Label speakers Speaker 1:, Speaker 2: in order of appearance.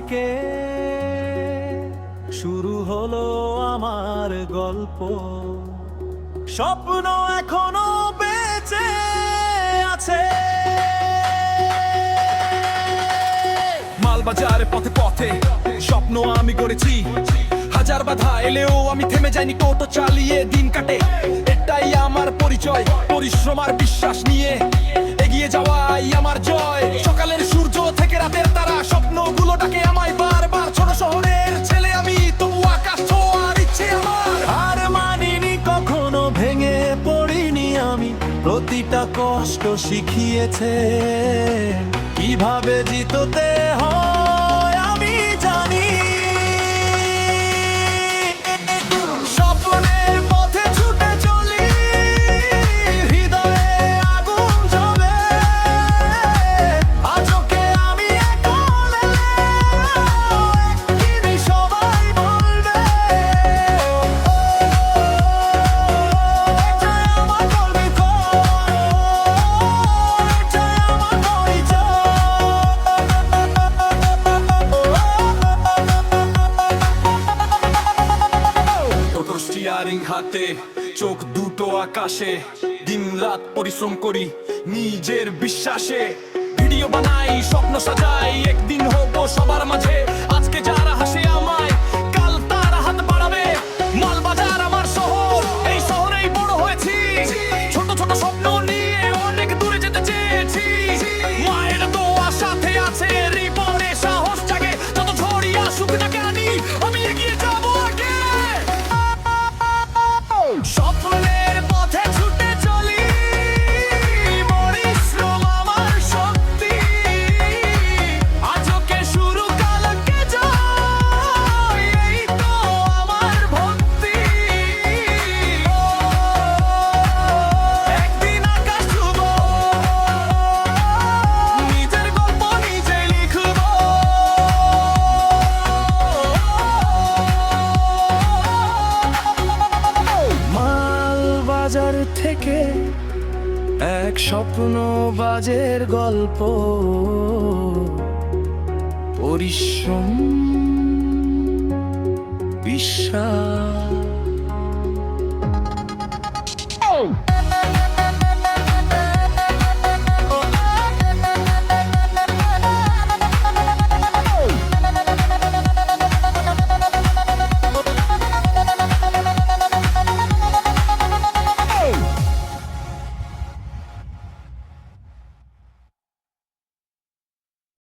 Speaker 1: থেকে শুরু হলো আমার গল্প। স্বপ্ন এখনো বেঁচে আছে।
Speaker 2: মালবাজারে পথে পথে স্বপ্ন আমি গড়েছি, হাজার বাধা এলেও আমি থেমে যাইনি, টোটো চালিয়ে দিন কাটে। এটাই আমার পরিচয়, পরিশ্রম আর বিশ্বাস নিয়ে এগিয়ে যাওয়াই আমার জয়। সকালের সূর্য থেকে রাতের তারা, স্বপ্নগুলো ডাকে আমায় বারবার। ছোট শহরের ছেলে আমি, তবু আকাশ ছোঁয়ার ইচ্ছে আমার।
Speaker 1: আর মানিনি কখনো, ভেঙে পড়িনি আমি, প্রতিটা কষ্ট শিখিয়েছে কিভাবে জিততে হয় আমি জানি। স্বপ্নের পথে ছুটে চলি, হৃদয়ে আগুন জ্বলে। আজকে আমি একা হলেও একদিন সবাই বলবে, এটাই আমার পরিচয়, এটাই আমার পরিচয়।
Speaker 2: টোটো স্টিয়ারিং হাতে, চোখ দুটো আকাশে, দিন রাত পরিশ্রম করি নিজের বিশ্বাসে। ভিডিও বানাই, স্বপ্ন সাজাই, একদিন হবো সবার মাঝে। আজকে যারা হাসে আমায়, কাল তারা হাত বাড়াবে। মালবাজার আমার শহর, এই শহরেই বড় হয়েছি। ছোট ছোট স্বপ্ন নিয়ে অনেক দূরে যেতে চেয়েছি। মায়ের দোয়া সাথে আছে, হৃদয়ে সাহস জাগে। যত ঝড়ই আসুক না কেন, আমি এগিয়ে যাবো আগে।
Speaker 1: স্বপ্নের পথে ছুটে চলি, পরিশ্রম আমার শক্তি। আজকে শুরু কালকে জয়, এই তো আমার ভক্তি। একদিন আকাশ ছুঁবো, নিজের গল্প নিজে লিখবো। মালবাজার থেকে এক স্বপ্ন বাজের গল্প, পরিশ্রম বিশ্বাস।